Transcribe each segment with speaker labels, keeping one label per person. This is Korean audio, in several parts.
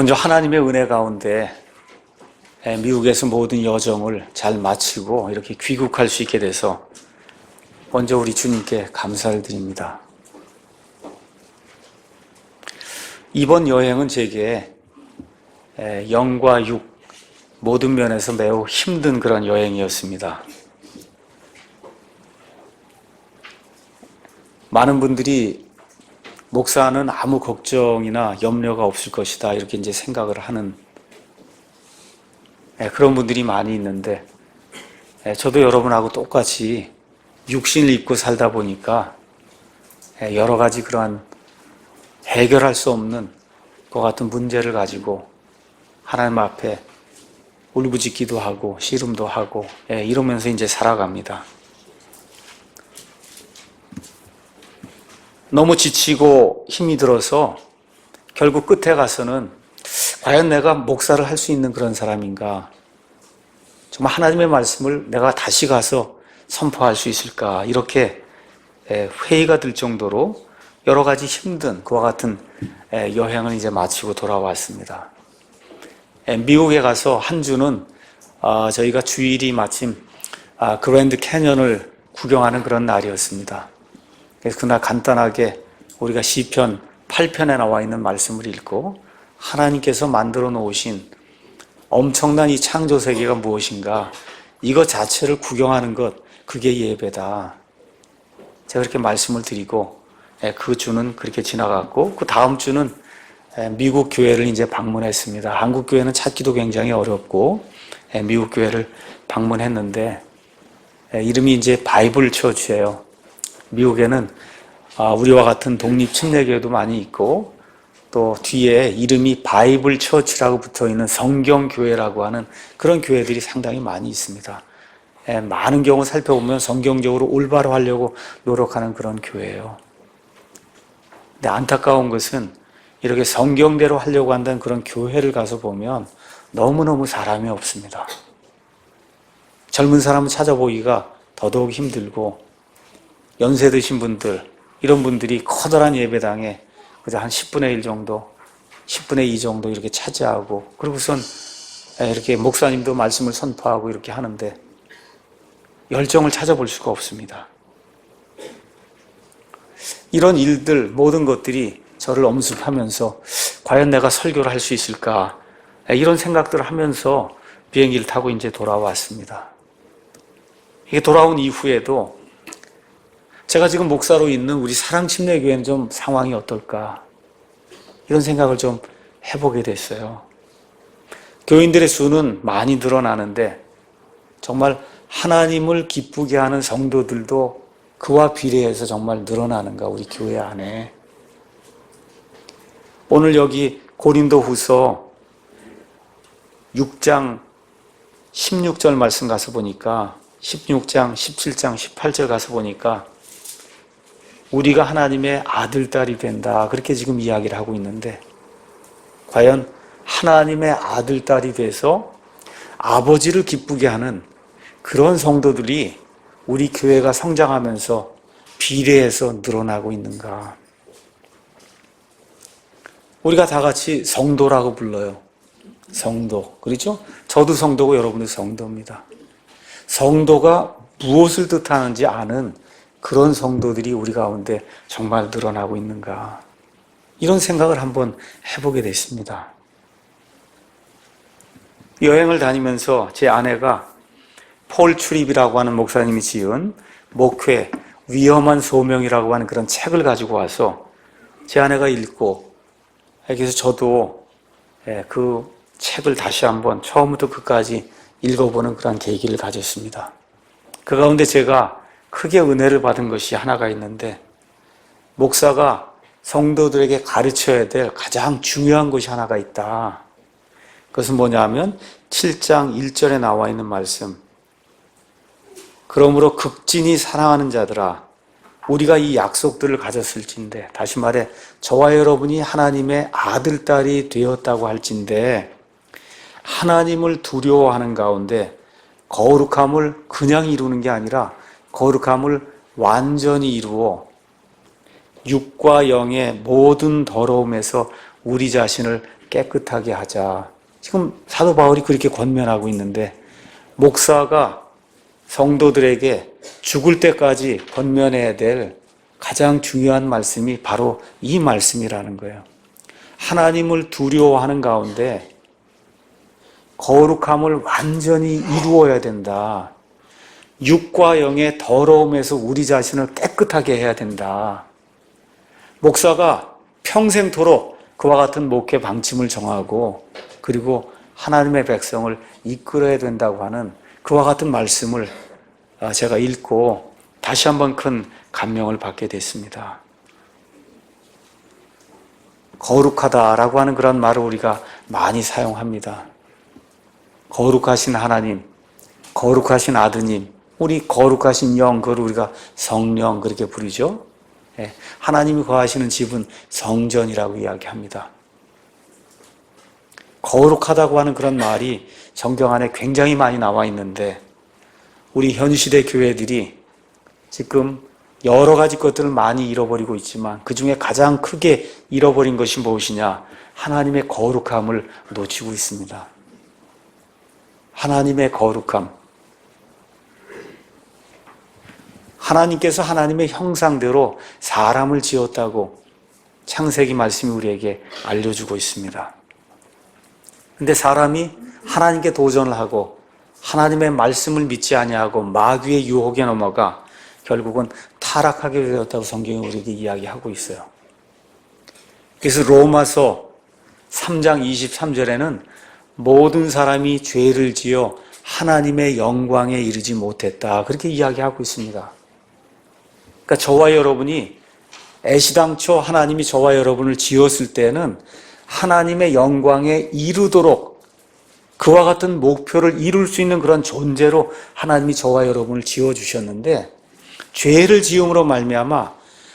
Speaker 1: 먼저 하나님의 은혜 가운데 미국에서 모든 여정을 잘 마치고 이렇게 귀국할 수 있게 돼서 먼저 우리 주님께 감사를 드립니다. 이번 여행은 제게 영과 육 모든 면에서 매우 힘든 그런 여행이었습니다. 많은 분들이 목사는 아무 걱정이나 염려가 없을 것이다 이렇게 이제 생각을 하는 그런 분들이 많이 있는데 저도 여러분하고 똑같이 육신을 입고 살다 보니까 여러 가지 그러한 해결할 수 없는 것 같은 문제를 가지고 하나님 앞에 울부짖기도 하고 씨름도 하고 이러면서 이제 살아갑니다. 너무 지치고 힘이 들어서 결국 끝에 가서는 과연 내가 목사를 할 수 있는 그런 사람인가? 정말 하나님의 말씀을 내가 다시 가서 선포할 수 있을까? 이렇게 회의가 들 정도로 여러 가지 힘든 그와 같은 여행을 이제 마치고 돌아왔습니다. 미국에 가서 한 주는 저희가 주일이 마침 그랜드 캐년을 구경하는 그런 날이었습니다. 그래서 그날 간단하게 우리가 시편 8편에 나와 있는 말씀을 읽고 하나님께서 만들어 놓으신 엄청난 이 창조 세계가 무엇인가 이것 자체를 구경하는 것 그게 예배다. 제가 그렇게 말씀을 드리고 그 주는 그렇게 지나갔고 그 다음 주는 미국 교회를 이제 방문했습니다. 한국 교회는 찾기도 굉장히 어렵고 미국 교회를 방문했는데 이름이 이제 바이블 처치예요. 미국에는 우리와 같은 독립 침례교회도 많이 있고 또 뒤에 이름이 바이블 처치라고 붙어있는 성경교회라고 하는 그런 교회들이 상당히 많이 있습니다. 많은 경우 살펴보면 성경적으로 올바로 하려고 노력하는 그런 교회예요. 근데 안타까운 것은 이렇게 성경대로 하려고 한다는 그런 교회를 가서 보면 너무너무 사람이 없습니다. 젊은 사람을 찾아보기가 더더욱 힘들고 연세 드신 분들, 이런 분들이 커다란 예배당에 그저 한 10분의 1 정도, 10분의 2 정도 이렇게 차지하고 그러고선 이렇게 목사님도 말씀을 선포하고 이렇게 하는데 열정을 찾아볼 수가 없습니다. 이런 일들, 모든 것들이 저를 엄습하면서 과연 내가 설교를 할 수 있을까 이런 생각들을 하면서 비행기를 타고 이제 돌아왔습니다. 이게 돌아온 이후에도 제가 지금 목사로 있는 우리 사랑침례교회는 좀 상황이 어떨까 이런 생각을 좀 해보게 됐어요. 교인들의 수는 많이 늘어나는데 정말 하나님을 기쁘게 하는 성도들도 그와 비례해서 정말 늘어나는가 우리 교회 안에. 오늘 여기 고린도후서 6장 16절 말씀 가서 보니까 16장, 17장, 18절 가서 보니까 우리가 하나님의 아들, 딸이 된다 그렇게 지금 이야기를 하고 있는데 과연 하나님의 아들, 딸이 돼서 아버지를 기쁘게 하는 그런 성도들이 우리 교회가 성장하면서 비례해서 늘어나고 있는가. 우리가 다 같이 성도라고 불러요. 성도. 그렇죠? 저도 성도고 여러분도 성도입니다. 성도가 무엇을 뜻하는지 아는 그런 성도들이 우리 가운데 정말 늘어나고 있는가. 이런 생각을 한번 해보게 됐습니다. 여행을 다니면서 제 아내가 폴 출입이라고 하는 목사님이 지은 목회 위험한 소명이라고 하는 그런 책을 가지고 와서 제 아내가 읽고 그래서 저도 그 책을 다시 한번 처음부터 끝까지 읽어보는 그런 계기를 가졌습니다. 그 가운데 제가 크게 은혜를 받은 것이 하나가 있는데 목사가 성도들에게 가르쳐야 될 가장 중요한 것이 하나가 있다. 그것은 뭐냐면 7장 1절에 나와 있는 말씀. 그러므로 극진히 사랑하는 자들아 우리가 이 약속들을 가졌을진데 다시 말해 저와 여러분이 하나님의 아들, 딸이 되었다고 할진데 하나님을 두려워하는 가운데 거룩함을 그냥 이루는 게 아니라 거룩함을 완전히 이루어 육과 영의 모든 더러움에서 우리 자신을 깨끗하게 하자. 지금 사도 바울이 그렇게 권면하고 있는데 목사가 성도들에게 죽을 때까지 권면해야 될 가장 중요한 말씀이 바로 이 말씀이라는 거예요. 하나님을 두려워하는 가운데 거룩함을 완전히 이루어야 된다. 육과 영의 더러움에서 우리 자신을 깨끗하게 해야 된다. 목사가 평생토록 그와 같은 목회 방침을 정하고 그리고 하나님의 백성을 이끌어야 된다고 하는 그와 같은 말씀을 제가 읽고 다시 한번 큰 감명을 받게 됐습니다. 거룩하다라고 하는 그런 말을 우리가 많이 사용합니다. 거룩하신 하나님, 거룩하신 아드님, 우리 거룩하신 영, 그걸 우리가 성령 그렇게 부르죠. 하나님이 거하시는 집은 성전이라고 이야기합니다. 거룩하다고 하는 그런 말이 성경 안에 굉장히 많이 나와 있는데 우리 현시대 교회들이 지금 여러 가지 것들을 많이 잃어버리고 있지만 그 중에 가장 크게 잃어버린 것이 무엇이냐? 하나님의 거룩함을 놓치고 있습니다. 하나님의 거룩함. 하나님께서 하나님의 형상대로 사람을 지었다고 창세기 말씀이 우리에게 알려주고 있습니다. 근데 사람이 하나님께 도전을 하고 하나님의 말씀을 믿지 아니하고 마귀의 유혹에 넘어가 결국은 타락하게 되었다고 성경이 우리에게 이야기하고 있어요. 그래서 로마서 3장 23절에는 모든 사람이 죄를 지어 하나님의 영광에 이르지 못했다. 그렇게 이야기하고 있습니다. 그러니까 저와 여러분이 애시당초 하나님이 저와 여러분을 지었을 때는 하나님의 영광에 이르도록 그와 같은 목표를 이룰 수 있는 그런 존재로 하나님이 저와 여러분을 지어주셨는데 죄를 지음으로 말미암아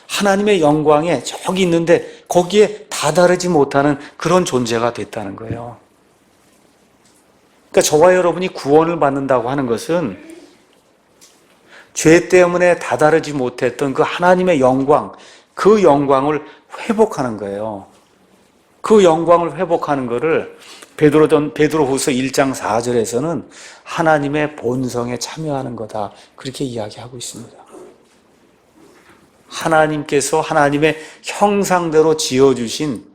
Speaker 1: 하나님의 영광에 저기 있는데 거기에 다다르지 못하는 그런 존재가 됐다는 거예요. 그러니까 저와 여러분이 구원을 받는다고 하는 것은 죄 때문에 다다르지 못했던 그 하나님의 영광, 그 영광을 회복하는 거예요. 그 영광을 회복하는 것을 베드로후서 1장 4절에서는 하나님의 본성에 참여하는 거다. 그렇게 이야기하고 있습니다. 하나님께서 하나님의 형상대로 지어주신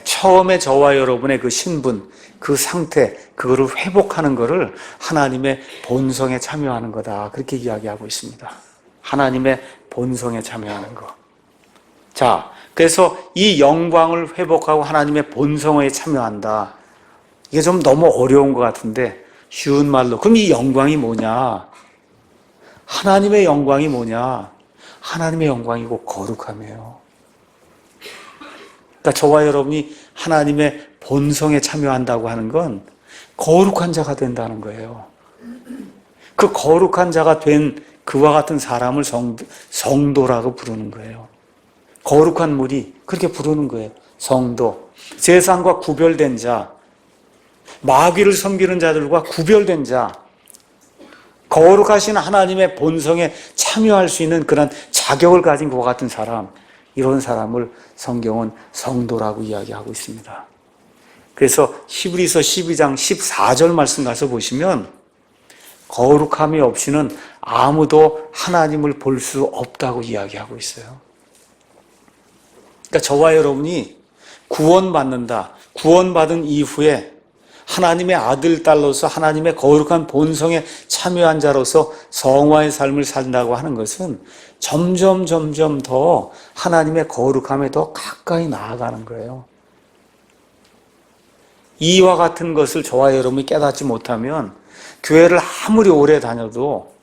Speaker 1: 처음에 저와 여러분의 그 신분, 그 상태, 그거를 회복하는 것을 하나님의 본성에 참여하는 거다. 그렇게 이야기하고 있습니다. 하나님의 본성에 참여하는 것. 자, 그래서 이 영광을 회복하고 하나님의 본성에 참여한다. 이게 좀 너무 어려운 것 같은데 쉬운 말로 그럼 이 영광이 뭐냐? 하나님의 영광이 뭐냐? 하나님의 영광이고 거룩함이에요. 그러니까 저와 여러분이 하나님의 본성에 참여한다고 하는 건 거룩한 자가 된다는 거예요. 그 거룩한 자가 된 그와 같은 사람을 성도라고 부르는 거예요. 거룩한 무리 그렇게 부르는 거예요. 성도. 세상과 구별된 자, 마귀를 섬기는 자들과 구별된 자, 거룩하신 하나님의 본성에 참여할 수 있는 그런 자격을 가진 그와 같은 사람, 이런 사람을 성경은 성도라고 이야기하고 있습니다. 그래서 히브리서 12장 14절 말씀 가서 보시면 거룩함이 없이는 아무도 하나님을 볼 수 없다고 이야기하고 있어요. 그러니까 저와 여러분이 구원받는다. 구원받은 이후에 하나님의 아들, 딸로서 하나님의 거룩한 본성에 참여한 자로서 성화의 삶을 산다고 하는 것은 점점 더 하나님의 거룩함에 더 가까이 나아가는 거예요. 이와 같은 것을 저와 여러분이 깨닫지 못하면 교회를 아무리 오래 다녀도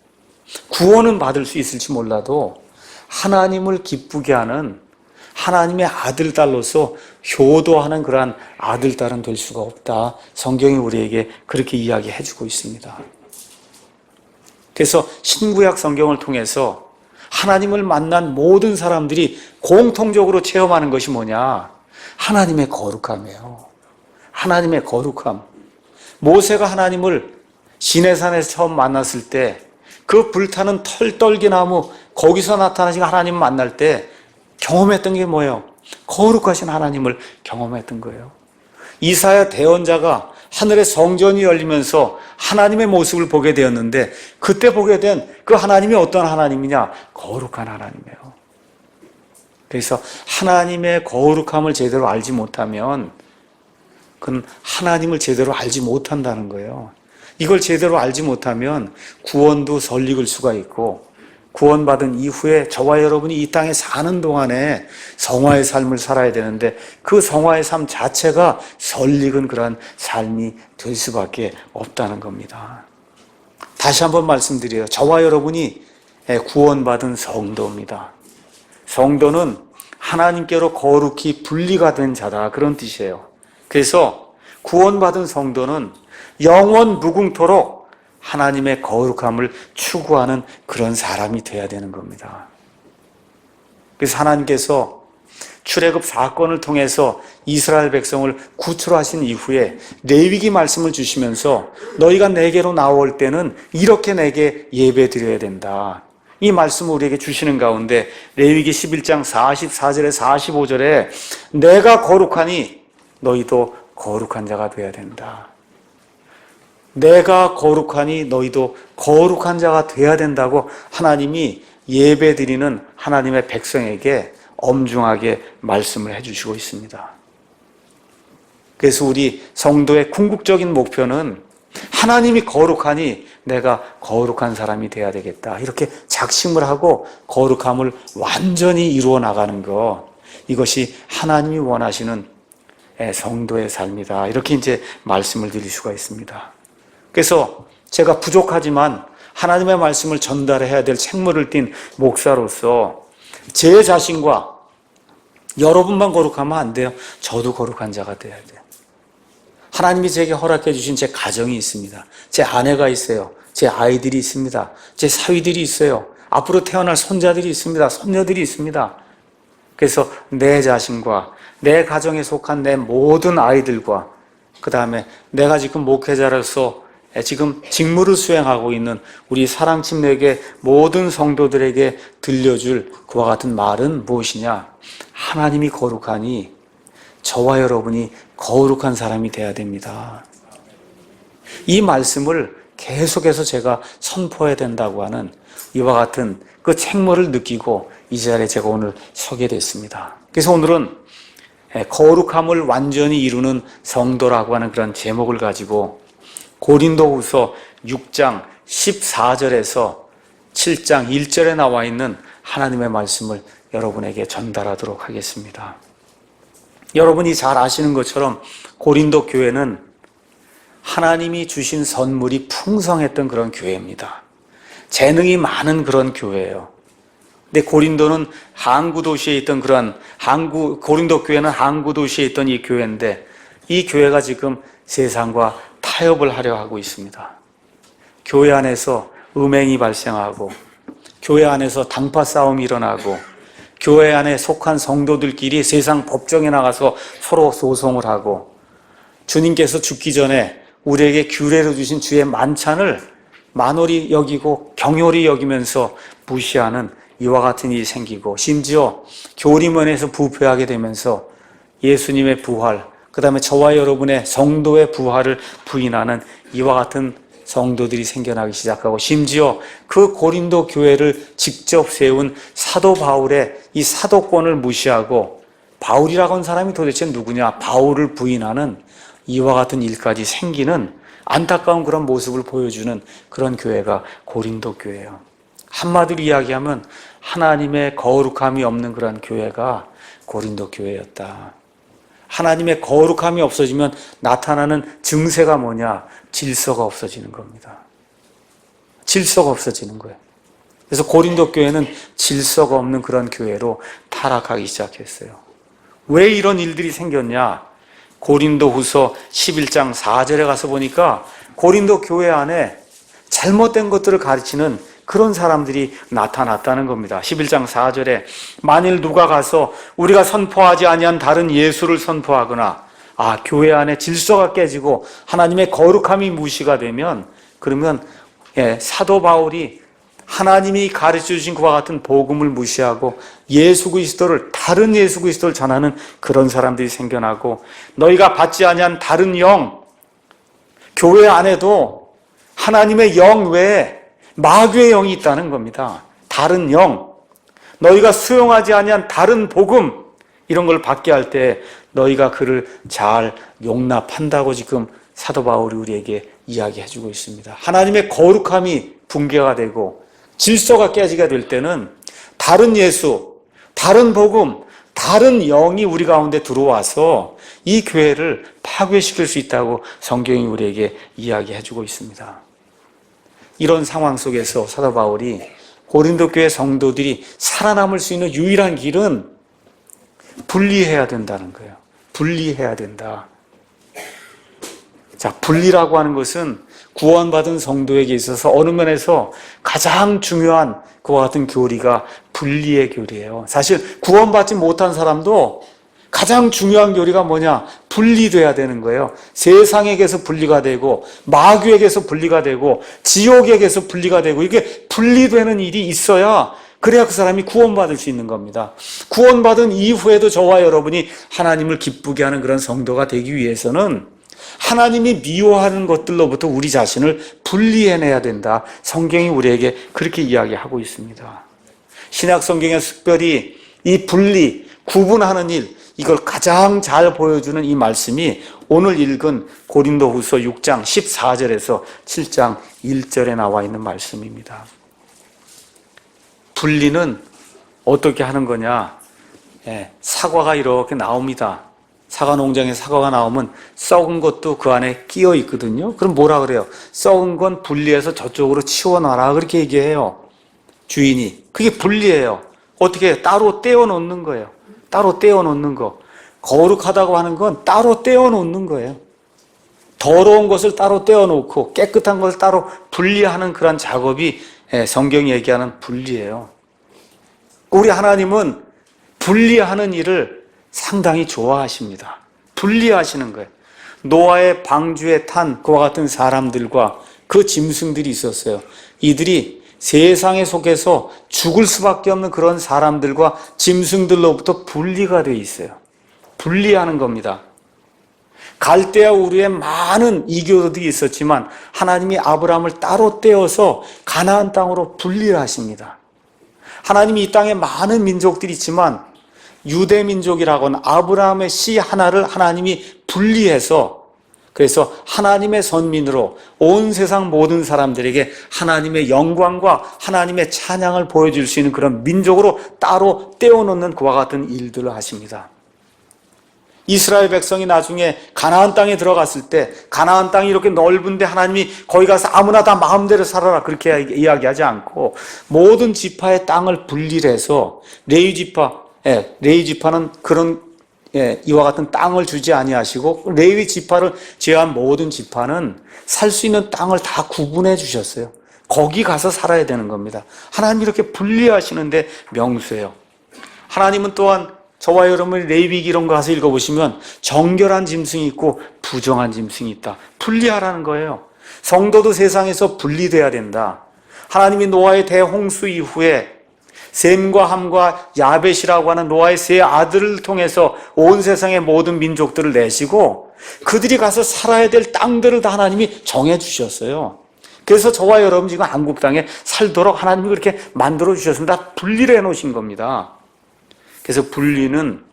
Speaker 1: 구원은 받을 수 있을지 몰라도 하나님을 기쁘게 하는 하나님의 아들, 딸로서 효도하는 그러한 아들, 딸은 될 수가 없다. 성경이 우리에게 그렇게 이야기해 주고 있습니다. 그래서 신구약 성경을 통해서 하나님을 만난 모든 사람들이 공통적으로 체험하는 것이 뭐냐? 하나님의 거룩함이에요. 하나님의 거룩함. 모세가 하나님을 시내산에서 처음 만났을 때 그 불타는 털떨기나무 거기서 나타나신 하나님 만날 때 경험했던 게 뭐예요? 거룩하신 하나님을 경험했던 거예요. 이사야 대언자가 하늘의 성전이 열리면서 하나님의 모습을 보게 되었는데 그때 보게 된 그 하나님이 어떤 하나님이냐? 거룩한 하나님이에요. 그래서 하나님의 거룩함을 제대로 알지 못하면 그건 하나님을 제대로 알지 못한다는 거예요. 이걸 제대로 알지 못하면 구원도 설익을 수가 있고 구원받은 이후에 저와 여러분이 이 땅에 사는 동안에 성화의 삶을 살아야 되는데 그 성화의 삶 자체가 설익은 그러한 삶이 될 수밖에 없다는 겁니다. 다시 한번 말씀드려요. 저와 여러분이 구원받은 성도입니다. 성도는 하나님께로 거룩히 분리가 된 자다, 그런 뜻이에요. 그래서 구원받은 성도는 영원 무궁토록 하나님의 거룩함을 추구하는 그런 사람이 되어야 되는 겁니다. 그래서 하나님께서 출애굽 사건을 통해서 이스라엘 백성을 구출하신 이후에 레위기 말씀을 주시면서 너희가 내게로 나올 때는 이렇게 내게 예배드려야 된다. 이 말씀을 우리에게 주시는 가운데 레위기 11장 44절에 45절에 내가 거룩하니 너희도 거룩한 자가 되어야 된다. 내가 거룩하니 너희도 거룩한 자가 되어야 된다고 하나님이 예배드리는 하나님의 백성에게 엄중하게 말씀을 해주시고 있습니다. 그래서 우리 성도의 궁극적인 목표는 하나님이 거룩하니 내가 거룩한 사람이 되어야 되겠다. 이렇게 작심을 하고 거룩함을 완전히 이루어 나가는 것, 이것이 하나님이 원하시는 성도의 삶이다. 이렇게 이제 말씀을 드릴 수가 있습니다. 그래서 제가 부족하지만 하나님의 말씀을 전달해야 될 책무를 띈 목사로서 제 자신과 여러분만 거룩하면 안 돼요. 저도 거룩한 자가 돼야 돼요. 하나님이 제게 허락해 주신 제 가정이 있습니다. 제 아내가 있어요. 제 아이들이 있습니다. 제 사위들이 있어요. 앞으로 태어날 손자들이 있습니다. 손녀들이 있습니다. 그래서 내 자신과 내 가정에 속한 내 모든 아이들과 그 다음에 내가 지금 목회자로서 지금 직무를 수행하고 있는 우리 사랑침례교회 모든 성도들에게 들려줄 그와 같은 말은 무엇이냐? 하나님이 거룩하니 저와 여러분이 거룩한 사람이 돼야 됩니다. 이 말씀을 계속해서 제가 선포해야 된다고 하는 이와 같은 그 책무를 느끼고 이 자리에 제가 오늘 서게 됐습니다. 그래서 오늘은 거룩함을 완전히 이루는 성도라고 하는 그런 제목을 가지고 고린도후서 6장 14절에서 7장 1절에 나와 있는 하나님의 말씀을 여러분에게 전달하도록 하겠습니다. 여러분이 잘 아시는 것처럼 고린도 교회는 하나님이 주신 선물이 풍성했던 그런 교회입니다. 재능이 많은 그런 교회예요. 근데 고린도는 항구 도시에 있던 고린도 교회는 항구 도시에 있던 이 교회인데 이 교회가 지금 세상과 타협을 하려 하고 있습니다. 교회 안에서 음행이 발생하고 교회 안에서 당파 싸움이 일어나고 교회 안에 속한 성도들끼리 세상 법정에 나가서 서로 소송을 하고 주님께서 죽기 전에 우리에게 규례로 주신 주의 만찬을 만홀히 여기고 경홀히 여기면서 무시하는 이와 같은 일이 생기고 심지어 교리면에서 부패하게 되면서 예수님의 부활, 그 다음에 저와 여러분의 성도의 부활을 부인하는 이와 같은 성도들이 생겨나기 시작하고 심지어 그 고린도 교회를 직접 세운 사도 바울의 이 사도권을 무시하고 바울이라고 하는 사람이 도대체 누구냐? 바울을 부인하는 이와 같은 일까지 생기는 안타까운 그런 모습을 보여주는 그런 교회가 고린도 교회예요. 한마디로 이야기하면 하나님의 거룩함이 없는 그런 교회가 고린도 교회였다. 하나님의 거룩함이 없어지면 나타나는 증세가 뭐냐? 질서가 없어지는 겁니다. 질서가 없어지는 거예요. 그래서 고린도 교회는 질서가 없는 그런 교회로 타락하기 시작했어요. 왜 이런 일들이 생겼냐? 고린도후서 11장 4절에 가서 보니까 고린도 교회 안에 잘못된 것들을 가르치는 그런 사람들이 나타났다는 겁니다. 11장 4절에 만일 누가 가서 우리가 선포하지 아니한 다른 예수를 선포하거나 교회 안에 질서가 깨지고 하나님의 거룩함이 무시가 되면 그러면 사도 바울이 하나님이 가르쳐 주신 그와 같은 복음을 무시하고 예수 그리스도를, 다른 예수 그리스도를 전하는 그런 사람들이 생겨나고, 너희가 받지 아니한 다른 영, 교회 안에도 하나님의 영 외에 마귀의 영이 있다는 겁니다. 다른 영, 너희가 수용하지 아니한 다른 복음, 이런 걸 받게 할 때 너희가 그를 잘 용납한다고 지금 사도 바울이 우리에게 이야기해 주고 있습니다. 하나님의 거룩함이 붕괴가 되고 질서가 깨지게 될 때는 다른 예수, 다른 복음, 다른 영이 우리 가운데 들어와서 이 교회를 파괴시킬 수 있다고 성경이 우리에게 이야기해 주고 있습니다. 이런 상황 속에서 사도 바울이 고린도 교회 성도들이 살아남을 수 있는 유일한 길은 분리해야 된다는 거예요. 분리해야 된다. 자, 분리라고 하는 것은 구원받은 성도에게 있어서 어느 면에서 가장 중요한 그와 같은 교리가 분리의 교리예요. 사실 구원받지 못한 사람도 가장 중요한 교리가 뭐냐? 분리돼야 되는 거예요. 세상에게서 분리가 되고, 마귀에게서 분리가 되고, 지옥에게서 분리가 되고, 이게 분리되는 일이 있어야 그래야 그 사람이 구원받을 수 있는 겁니다. 구원받은 이후에도 저와 여러분이 하나님을 기쁘게 하는 그런 성도가 되기 위해서는 하나님이 미워하는 것들로부터 우리 자신을 분리해내야 된다. 성경이 우리에게 그렇게 이야기하고 있습니다. 신약 성경에 특별히 이 분리, 구분하는 일, 이걸 가장 잘 보여주는 이 말씀이 오늘 읽은 고린도후서 6장 14절에서 7장 1절에 나와 있는 말씀입니다. 분리는 어떻게 하는 거냐? 사과가 이렇게 나옵니다. 사과 농장에 사과가 나오면 썩은 것도 그 안에 끼어 있거든요. 그럼 뭐라 그래요? 썩은 건 분리해서 저쪽으로 치워놔라, 그렇게 얘기해요, 주인이. 그게 분리예요. 어떻게 따로 떼어 놓는 거예요. 따로 떼어 놓는 거. 거룩하다고 하는 건 따로 떼어 놓는 거예요. 더러운 것을 따로 떼어 놓고 깨끗한 것을 따로 분리하는 그런 작업이 성경이 얘기하는 분리예요. 우리 하나님은 분리하는 일을 상당히 좋아하십니다. 분리하시는 거예요. 노아의 방주에 탄 그와 같은 사람들과 그 짐승들이 있었어요. 이들이 세상에 속해서 죽을 수밖에 없는 그런 사람들과 짐승들로부터 분리가 되어 있어요. 분리하는 겁니다. 갈대아 우르에 많은 이교도들이 있었지만 하나님이 아브라함을 따로 떼어서 가나안 땅으로 분리를 하십니다. 하나님이 이 땅에 많은 민족들이 있지만 유대 민족이라고는 아브라함의 씨 하나를 하나님이 분리해서, 그래서 하나님의 선민으로 온 세상 모든 사람들에게 하나님의 영광과 하나님의 찬양을 보여줄 수 있는 그런 민족으로 따로 떼어놓는 그와 같은 일들을 하십니다. 이스라엘 백성이 나중에 가나안 땅에 들어갔을 때 가나안 땅이 이렇게 넓은데 하나님이 거기 가서 아무나 다 마음대로 살아라, 그렇게 이야기하지 않고 모든 지파의 땅을 분리를 해서 레위 지파는 그런 이와 같은 땅을 주지 아니하시고 레위 지파를 제한 모든 지파는 살 수 있는 땅을 다 구분해 주셨어요. 거기 가서 살아야 되는 겁니다. 하나님이 이렇게 분리하시는데 명수예요. 하나님은 또한 저와 여러분이 레위기 이런 거 가서 읽어보시면 정결한 짐승이 있고 부정한 짐승이 있다. 분리하라는 거예요. 성도도 세상에서 분리돼야 된다. 하나님이 노아의 대홍수 이후에 셈과 함과 야벳이라고 하는 노아의 세 아들을 통해서 온 세상의 모든 민족들을 내시고 그들이 가서 살아야 될 땅들을 다 하나님이 정해 주셨어요. 그래서 저와 여러분 지금 한국 땅에 살도록 하나님이 그렇게 만들어 주셨습니다. 분리를 해 놓으신 겁니다. 그래서 분리는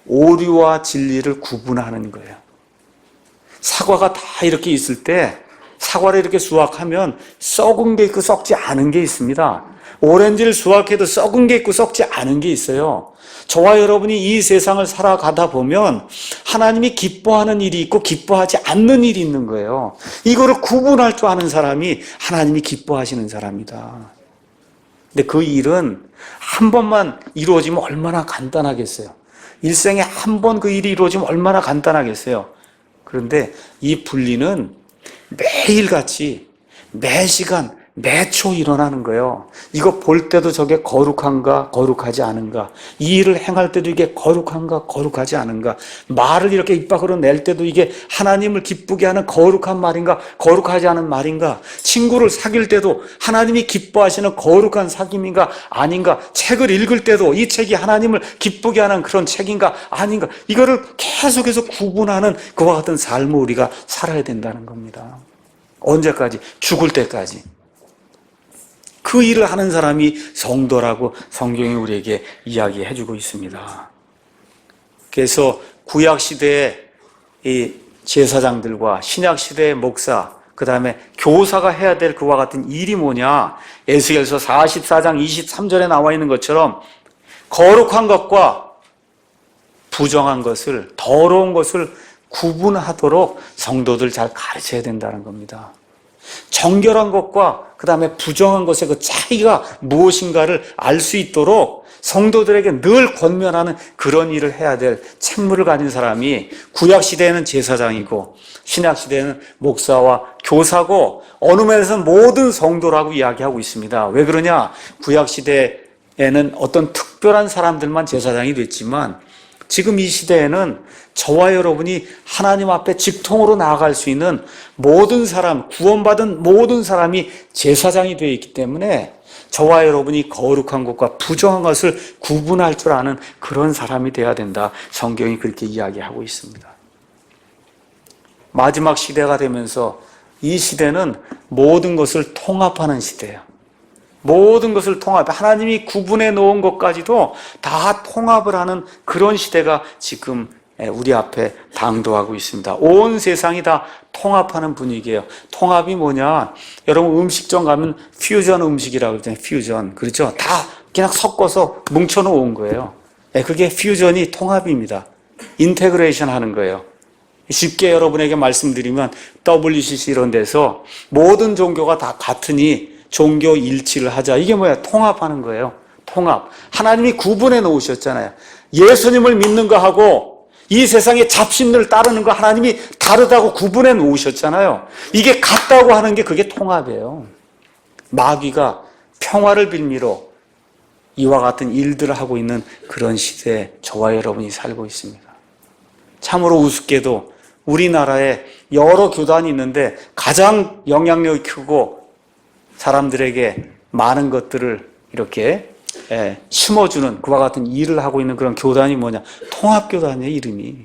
Speaker 1: 오류와 진리를 구분하는 거예요. 사과가 다 이렇게 있을 때 사과를 이렇게 수확하면 썩은 게 있고 썩지 않은 게 있습니다. 오렌지를 수확해도 썩은 게 있고 썩지 않은 게 있어요. 저와 여러분이 이 세상을 살아가다 보면 하나님이 기뻐하는 일이 있고 기뻐하지 않는 일이 있는 거예요. 이거를 구분할 줄 아는 사람이 하나님이 기뻐하시는 사람이다. 근데 그 일은 한 번만 이루어지면 얼마나 간단하겠어요. 일생에 한 번 그 일이 이루어지면 얼마나 간단하겠어요. 그런데 이 분리는 매일같이 매 시간 매초 일어나는 거예요. 이거 볼 때도 저게 거룩한가 거룩하지 않은가, 이 일을 행할 때도 이게 거룩한가 거룩하지 않은가, 말을 이렇게 입 밖으로 낼 때도 이게 하나님을 기쁘게 하는 거룩한 말인가 거룩하지 않은 말인가, 친구를 사귈 때도 하나님이 기뻐하시는 거룩한 사귐인가 아닌가, 책을 읽을 때도 이 책이 하나님을 기쁘게 하는 그런 책인가 아닌가, 이거를 계속해서 구분하는 그와 같은 삶을 우리가 살아야 된다는 겁니다. 언제까지? 죽을 때까지. 그 일을 하는 사람이 성도라고 성경이 우리에게 이야기해주고 있습니다. 그래서 구약시대의 이 제사장들과 신약시대의 목사, 그 다음에 교사가 해야 될 그와 같은 일이 뭐냐, 에스겔서 44장 23절에 나와 있는 것처럼 거룩한 것과 부정한 것을, 더러운 것을 구분하도록 성도들 잘 가르쳐야 된다는 겁니다. 정결한 것과 그 다음에 부정한 것의 그 차이가 무엇인가를 알 수 있도록 성도들에게 늘 권면하는 그런 일을 해야 될 책무를 가진 사람이 구약시대에는 제사장이고 신약시대에는 목사와 교사고, 어느 면에서는 모든 성도라고 이야기하고 있습니다. 왜 그러냐? 구약시대에는 어떤 특별한 사람들만 제사장이 됐지만 지금 이 시대에는 저와 여러분이 하나님 앞에 직통으로 나아갈 수 있는 모든 사람, 구원받은 모든 사람이 제사장이 되어 있기 때문에 저와 여러분이 거룩한 것과 부정한 것을 구분할 줄 아는 그런 사람이 되어야 된다. 성경이 그렇게 이야기하고 있습니다. 마지막 시대가 되면서 이 시대는 모든 것을 통합하는 시대예요. 모든 것을 통합해 하나님이 구분해 놓은 것까지도 다 통합을 하는 그런 시대가 지금 우리 앞에 당도하고 있습니다. 온 세상이 다 통합하는 분위기예요. 통합이 뭐냐? 여러분 음식점 가면 퓨전 음식이라고 그러잖아요. 퓨전. 그렇죠? 다 그냥 섞어서 뭉쳐 놓은 거예요. 그게 퓨전이 통합입니다. 인테그레이션 하는 거예요. 쉽게 여러분에게 말씀드리면 WCC 이런 데서 모든 종교가 다 같으니 종교 일치를 하자. 이게 뭐야? 통합하는 거예요. 통합. 하나님이 구분해 놓으셨잖아요. 예수님을 믿는 거하고 이 세상의 잡신들 따르는 거 하나님이 다르다고 구분해 놓으셨잖아요. 이게 같다고 하는 게 그게 통합이에요. 마귀가 평화를 빌미로 이와 같은 일들을 하고 있는 그런 시대에 저와 여러분이 살고 있습니다. 참으로 우습게도 우리나라에 여러 교단이 있는데 가장 영향력이 크고 사람들에게 많은 것들을 이렇게 심어주는 그와 같은 일을 하고 있는 그런 교단이 뭐냐? 통합교단이에요. 이름이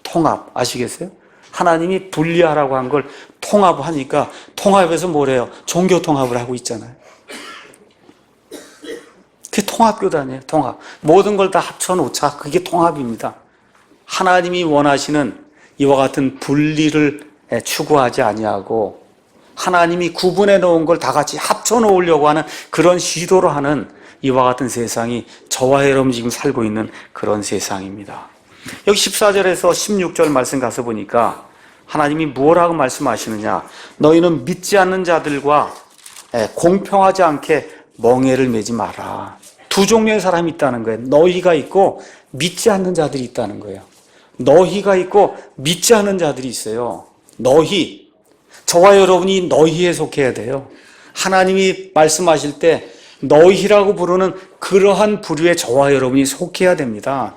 Speaker 1: 통합. 아시겠어요? 하나님이 분리하라고 한 걸 통합하니까 통합에서 뭐래요? 종교 통합을 하고 있잖아요. 그게 통합교단이에요. 통합. 모든 걸 다 합쳐놓자. 그게 통합입니다. 하나님이 원하시는 이와 같은 분리를 추구하지 아니하고 하나님이 구분해 놓은 걸 다 같이 합쳐 놓으려고 하는 그런 시도로 하는 이와 같은 세상이 저와 여러분 지금 살고 있는 그런 세상입니다. 여기 14절에서 16절 말씀 가서 보니까 하나님이 뭐라고 말씀하시느냐? 너희는 믿지 않는 자들과 공평하지 않게 멍에를 매지 마라. 두 종류의 사람이 있다는 거예요. 너희가 있고 믿지 않는 자들이 있다는 거예요. 너희가 있고 믿지 않는 자들이 있어요. 너희. 저와 여러분이 너희에 속해야 돼요. 하나님이 말씀하실 때 너희라고 부르는 그러한 부류에 저와 여러분이 속해야 됩니다.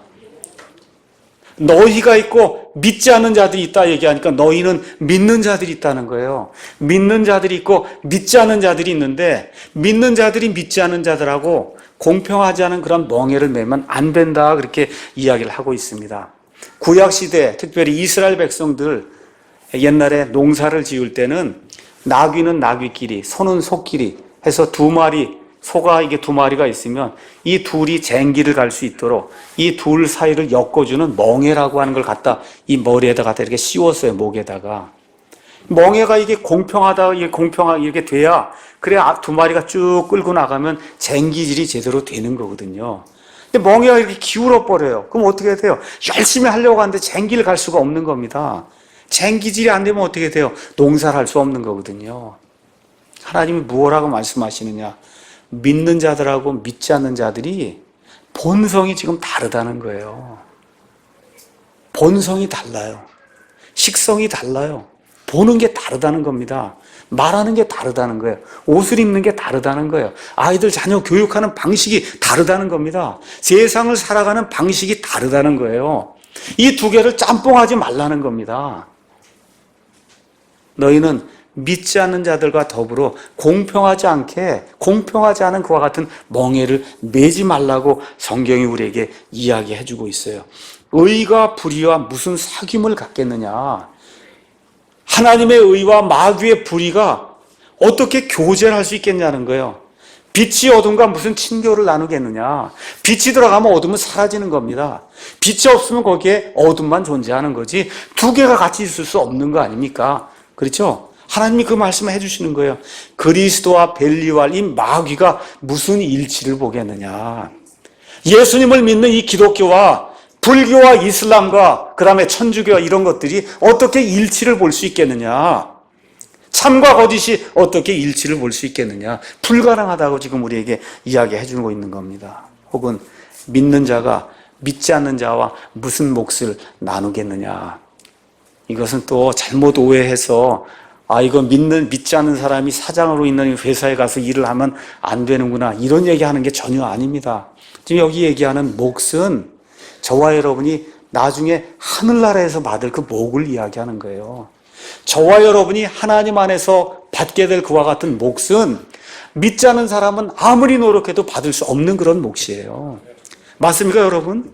Speaker 1: 너희가 있고 믿지 않는 자들이 있다 얘기하니까 너희는 믿는 자들이 있다는 거예요. 믿는 자들이 있고 믿지 않는 자들이 있는데 믿는 자들이 믿지 않는 자들하고 공평하지 않은 그런 멍에를 매면 안 된다, 그렇게 이야기를 하고 있습니다. 구약시대 특별히 이스라엘 백성들 옛날에 농사를 지을 때는 나귀는 나귀끼리, 소는 소끼리 해서 두 마리, 소가 이게 두 마리가 있으면 이 둘이 쟁기를 갈 수 있도록 이 둘 사이를 엮어주는 멍에라고 하는 걸 갖다 이 머리에다가 이렇게 씌웠어요. 목에다가. 멍에가 이게 공평하다, 이게 공평하게 이렇게 돼야, 그래야 두 마리가 쭉 끌고 나가면 쟁기질이 제대로 되는 거거든요. 근데 멍에가 이렇게 기울어 버려요. 그럼 어떻게 돼요? 열심히 하려고 하는데 쟁기를 갈 수가 없는 겁니다. 쟁기질이 안 되면 어떻게 돼요? 농사를 할 수 없는 거거든요. 하나님이 무엇라고 말씀하시느냐? 믿는 자들하고 믿지 않는 자들이 본성이 지금 다르다는 거예요. 본성이 달라요. 식성이 달라요. 보는 게 다르다는 겁니다. 말하는 게 다르다는 거예요. 옷을 입는 게 다르다는 거예요. 아이들 자녀 교육하는 방식이 다르다는 겁니다. 세상을 살아가는 방식이 다르다는 거예요. 이 두 개를 짬뽕하지 말라는 겁니다. 너희는 믿지 않는 자들과 더불어 공평하지 않은 그와 같은 멍에를 매지 말라고 성경이 우리에게 이야기해주고 있어요. 의가 불의와 무슨 사귐을 갖겠느냐? 하나님의 의와 마귀의 불의가 어떻게 교제를 할 수 있겠냐는 거예요. 빛이 어둠과 무슨 친교를 나누겠느냐? 빛이 들어가면 어둠은 사라지는 겁니다. 빛이 없으면 거기에 어둠만 존재하는 거지 두 개가 같이 있을 수 없는 거 아닙니까? 그렇죠? 하나님이 그 말씀을 해주시는 거예요. 그리스도와 벨리알 이 마귀가 무슨 일치를 보겠느냐? 예수님을 믿는 이 기독교와 불교와 이슬람과 그 다음에 천주교와 이런 것들이 어떻게 일치를 볼 수 있겠느냐? 참과 거짓이 어떻게 일치를 볼 수 있겠느냐? 불가능하다고 지금 우리에게 이야기해 주고 있는 겁니다. 혹은 믿는 자가 믿지 않는 자와 무슨 몫을 나누겠느냐? 이것은 또 잘못 오해해서 이거 믿지 않는 사람이 사장으로 있는 회사에 가서 일을 하면 안 되는구나 이런 얘기하는 게 전혀 아닙니다. 지금 여기 얘기하는 몫은 저와 여러분이 나중에 하늘나라에서 받을 그 복을 이야기하는 거예요. 저와 여러분이 하나님 안에서 받게 될 그와 같은 몫은 믿지 않은 사람은 아무리 노력해도 받을 수 없는 그런 몫이에요. 맞습니까, 여러분?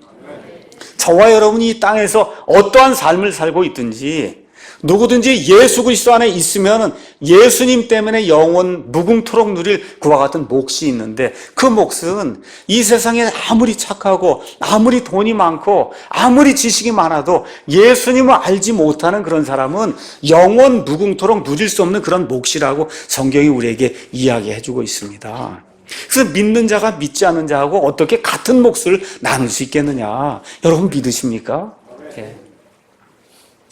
Speaker 1: 저와 여러분이 이 땅에서 어떠한 삶을 살고 있든지 누구든지 예수 그리스도 안에 있으면 예수님 때문에 영원 무궁토록 누릴 그와 같은 몫이 있는데 그 몫은 이 세상에 아무리 착하고 아무리 돈이 많고 아무리 지식이 많아도 예수님을 알지 못하는 그런 사람은 영원 무궁토록 누릴 수 없는 그런 몫이라고 성경이 우리에게 이야기해 주고 있습니다. 그래서 믿는 자가 믿지 않는 자하고 어떻게 같은 몫을 나눌 수 있겠느냐? 여러분 믿으십니까? 예.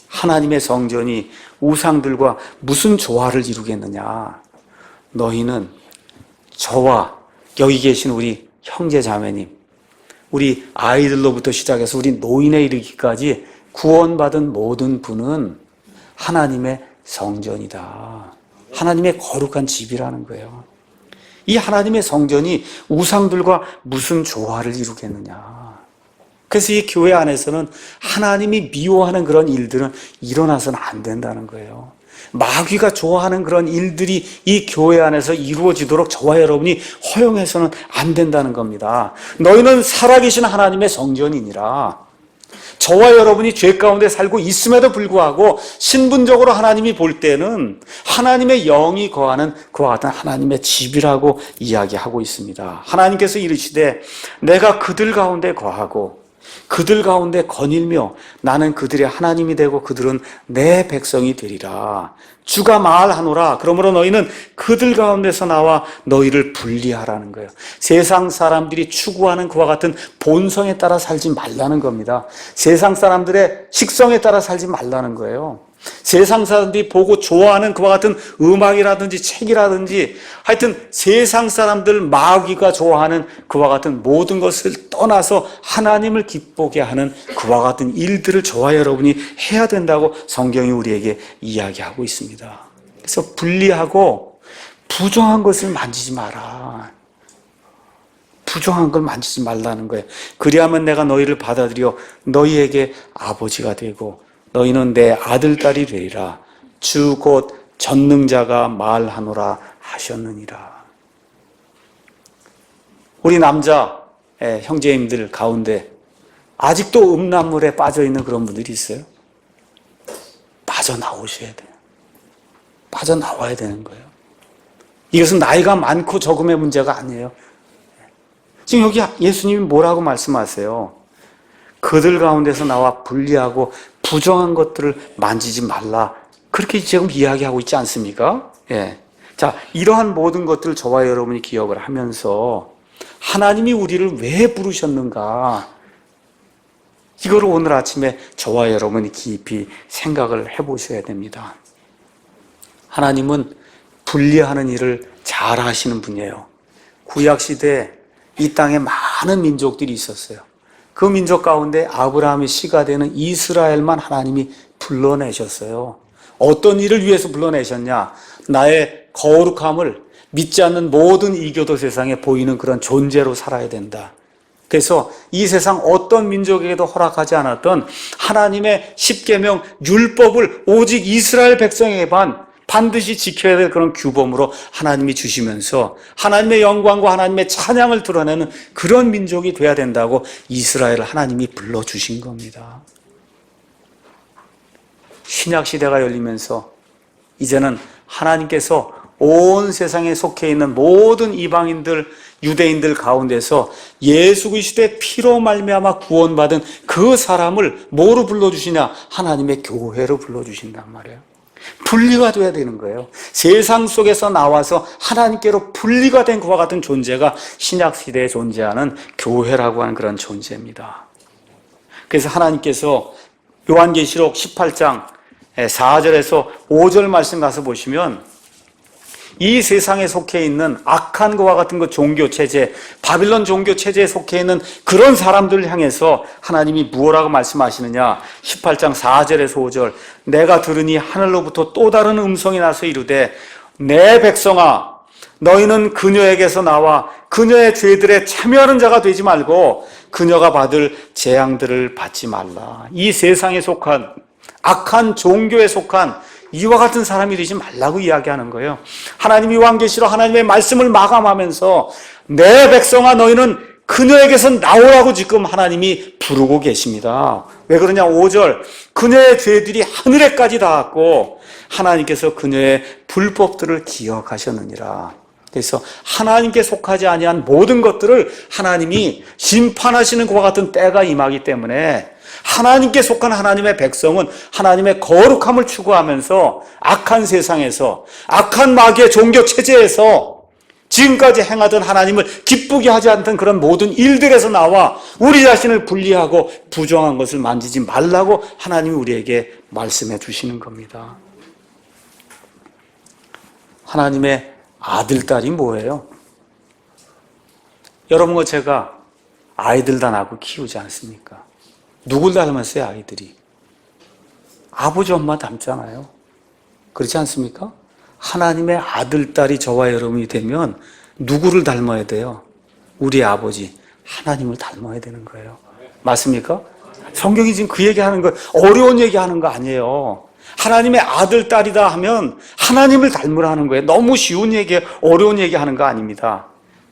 Speaker 1: 하나님의 성전이 우상들과 무슨 조화를 이루겠느냐? 너희는 저와 여기 계신 우리 형제 자매님, 우리 아이들로부터 시작해서 우리 노인에 이르기까지 구원받은 모든 분은 하나님의 성전이다. 하나님의 거룩한 집이라는 거예요. 이 하나님의 성전이 우상들과 무슨 조화를 이루겠느냐? 그래서 이 교회 안에서는 하나님이 미워하는 그런 일들은 일어나서는 안 된다는 거예요. 마귀가 좋아하는 그런 일들이 이 교회 안에서 이루어지도록 저와 여러분이 허용해서는 안 된다는 겁니다. 너희는 살아계신 하나님의 성전이니라. 저와 여러분이 죄 가운데 살고 있음에도 불구하고 신분적으로 하나님이 볼 때는 하나님의 영이 거하는 그와 같은 하나님의 집이라고 이야기하고 있습니다. 하나님께서 이르시되 내가 그들 가운데 거하고 그들 가운데 거닐며 나는 그들의 하나님이 되고 그들은 내 백성이 되리라. 주가 말하노라. 그러므로 너희는 그들 가운데서 나와 너희를 분리하라는 거예요. 세상 사람들이 추구하는 그와 같은 본성에 따라 살지 말라는 겁니다. 세상 사람들의 식성에 따라 살지 말라는 거예요. 세상 사람들이 보고 좋아하는 그와 같은 음악이라든지 책이라든지 하여튼 세상 사람들 마귀가 좋아하는 그와 같은 모든 것을 떠나서 하나님을 기쁘게 하는 그와 같은 일들을 저와 여러분이 해야 된다고 성경이 우리에게 이야기하고 있습니다. 그래서 분리하고 부정한 것을 만지지 마라. 부정한 걸 만지지 말라는 거예요. 그리하면 내가 너희를 받아들여 너희에게 아버지가 되고 너희는 내 아들, 딸이 되리라. 주 곧 전능자가 말하노라 하셨느니라. 우리 남자 형제님들 가운데 아직도 음란물에 빠져있는 그런 분들이 있어요. 빠져나오셔야 돼요. 빠져나와야 되는 거예요. 이것은 나이가 많고 적음의 문제가 아니에요. 지금 여기 예수님이 뭐라고 말씀하세요? 그들 가운데서 나와 분리하고 부정한 것들을 만지지 말라. 그렇게 지금 이야기하고 있지 않습니까? 예. 자, 이러한 모든 것들을 저와 여러분이 기억을 하면서 하나님이 우리를 왜 부르셨는가? 이거를 오늘 아침에 저와 여러분이 깊이 생각을 해보셔야 됩니다. 하나님은 분리하는 일을 잘 하시는 분이에요. 구약시대에 이 땅에 많은 민족들이 있었어요. 그 민족 가운데 아브라함의 씨가 되는 이스라엘만 하나님이 불러내셨어요. 어떤 일을 위해서 불러내셨냐? 나의 거룩함을 믿지 않는 모든 이교도 세상에 보이는 그런 존재로 살아야 된다. 그래서 이 세상 어떤 민족에게도 허락하지 않았던 하나님의 십계명 율법을 오직 이스라엘 백성에게만 반드시 지켜야 될 그런 규범으로 하나님이 주시면서 하나님의 영광과 하나님의 찬양을 드러내는 그런 민족이 돼야 된다고 이스라엘을 하나님이 불러주신 겁니다. 신약 시대가 열리면서 이제는 하나님께서 온 세상에 속해 있는 모든 이방인들, 유대인들 가운데서 예수 그리스도의 피로 말미암아 구원받은 그 사람을 뭐로 불러주시냐? 하나님의 교회로 불러주신단 말이에요. 분리가 돼야 되는 거예요. 세상 속에서 나와서 하나님께로 분리가 된 그와 같은 존재가 신약 시대에 존재하는 교회라고 하는 그런 존재입니다. 그래서 하나님께서 요한계시록 18장 4절에서 5절 말씀 가서 보시면 이 세상에 속해 있는 악한 것과 같은 그 종교체제, 바빌론 종교체제에 속해 있는 그런 사람들을 향해서 하나님이 무엇라고 말씀하시느냐? 18장 4절에서 5절 내가 들으니 하늘로부터 또 다른 음성이 나서 이르되 내 백성아 너희는 그녀에게서 나와 그녀의 죄들에 참여하는 자가 되지 말고 그녀가 받을 재앙들을 받지 말라. 이 세상에 속한 악한 종교에 속한 이와 같은 사람이 되지 말라고 이야기하는 거예요. 하나님이 요한계시록 하나님의 말씀을 마감하면서 내 백성아 너희는 그녀에게서 나오라고 지금 하나님이 부르고 계십니다. 왜 그러냐? 5절 그녀의 죄들이 하늘에까지 닿았고 하나님께서 그녀의 불법들을 기억하셨느니라. 그래서 하나님께 속하지 아니한 모든 것들을 하나님이 심판하시는 그와 같은 때가 임하기 때문에 하나님께 속한 하나님의 백성은 하나님의 거룩함을 추구하면서 악한 세상에서 악한 마귀의 종교 체제에서 지금까지 행하던 하나님을 기쁘게 하지 않던 그런 모든 일들에서 나와 우리 자신을 분리하고 부정한 것을 만지지 말라고 하나님이 우리에게 말씀해 주시는 겁니다. 하나님의 아들, 딸이 뭐예요? 여러분과 제가 아이들 다 낳고 키우지 않습니까? 누굴 닮았어요, 아이들이? 아버지, 엄마 닮잖아요. 그렇지 않습니까? 하나님의 아들, 딸이 저와 여러분이 되면 누구를 닮아야 돼요? 우리 아버지, 하나님을 닮아야 되는 거예요. 맞습니까? 성경이 지금 그 얘기하는 거, 어려운 얘기하는 거 아니에요. 하나님의 아들, 딸이다 하면 하나님을 닮으라는 거예요. 너무 쉬운 얘기, 어려운 얘기하는 거 아닙니다.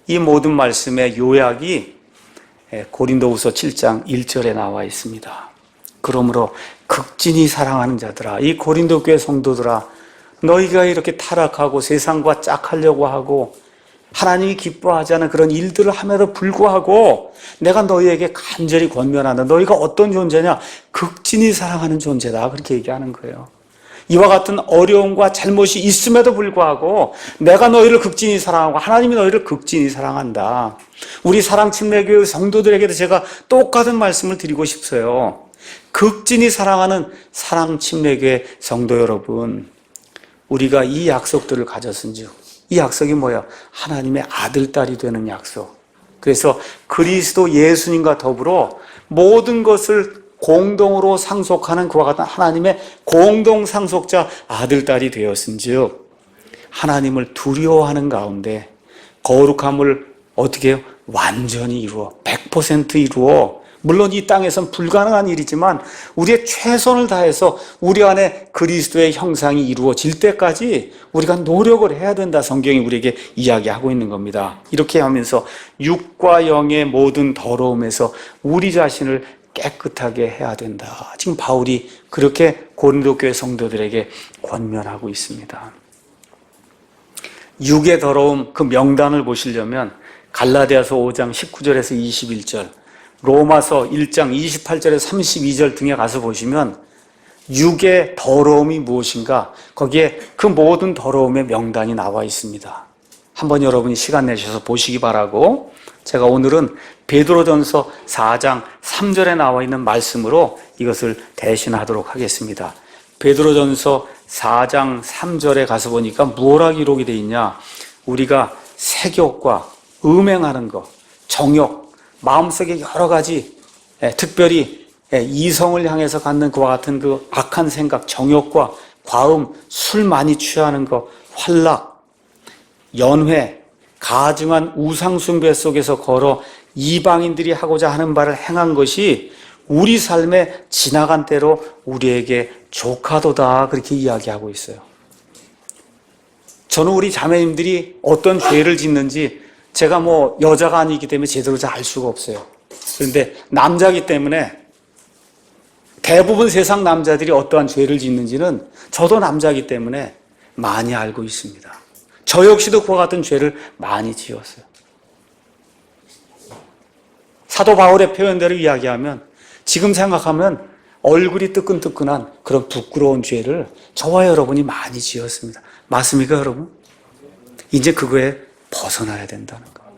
Speaker 1: 이 모든 말씀의 요약이 고린도후서 7장 1절에 나와 있습니다. 그러므로 극진히 사랑하는 자들아, 이 고린도 교회 성도들아, 너희가 이렇게 타락하고 세상과 짝하려고 하고 하나님이 기뻐하지 않은 그런 일들을 함에도 불구하고 내가 너희에게 간절히 권면한다. 너희가 어떤 존재냐? 극진히 사랑하는 존재다. 그렇게 얘기하는 거예요. 이와 같은 어려움과 잘못이 있음에도 불구하고 내가 너희를 극진히 사랑하고 하나님이 너희를 극진히 사랑한다. 우리 사랑침례교회 성도들에게도 제가 똑같은 말씀을 드리고 싶어요. 극진히 사랑하는 사랑침례교회 성도 여러분, 우리가 이 약속들을 가졌은즉 이 약속이 뭐야? 하나님의 아들, 딸이 되는 약속. 그래서 그리스도 예수님과 더불어 모든 것을 공동으로 상속하는 그와 같은 하나님의 공동 상속자 아들, 딸이 되었은즉 하나님을 두려워하는 가운데 거룩함을 어떻게 해요? 완전히 이루어 100% 이루어, 물론 이 땅에선 불가능한 일이지만 우리의 최선을 다해서 우리 안에 그리스도의 형상이 이루어질 때까지 우리가 노력을 해야 된다. 성경이 우리에게 이야기하고 있는 겁니다. 이렇게 하면서 육과 영의 모든 더러움에서 우리 자신을 깨끗하게 해야 된다. 지금 바울이 그렇게 고린도 교회 성도들에게 권면하고 있습니다. 육의 더러움 그 명단을 보시려면 갈라디아서 5장 19절에서 21절, 로마서 1장 28절에서 32절 등에 가서 보시면 육의 더러움이 무엇인가, 거기에 그 모든 더러움의 명단이 나와 있습니다. 한번 여러분이 시간 내셔서 보시기 바라고, 제가 오늘은 베드로전서 4장 3절에 나와 있는 말씀으로 이것을 대신하도록 하겠습니다. 베드로전서 4장 3절에 가서 보니까 뭐라 기록이 되어 있냐? 우리가 색욕과 음행하는 것, 정욕, 마음속에 여러 가지, 특별히 이성을 향해서 갖는 그와 같은 그 악한 생각, 정욕과 과음, 술 많이 취하는 것, 환락, 연회, 가증한 우상숭배 속에서 걸어 이방인들이 하고자 하는 바를 행한 것이 우리 삶에 지나간 때로 우리에게 조카도다, 그렇게 이야기하고 있어요. 저는 우리 자매님들이 어떤 죄를 짓는지 제가 여자가 아니기 때문에 제대로 잘 알 수가 없어요. 그런데 남자이기 때문에 대부분 세상 남자들이 어떠한 죄를 짓는지는 저도 남자이기 때문에 많이 알고 있습니다. 저 역시도 그와 같은 죄를 많이 지었어요. 사도 바울의 표현대로 이야기하면 지금 생각하면 얼굴이 뜨끈뜨끈한 그런 부끄러운 죄를 저와 여러분이 많이 지었습니다. 맞습니까, 여러분? 이제 그거에 벗어나야 된다는 거예요.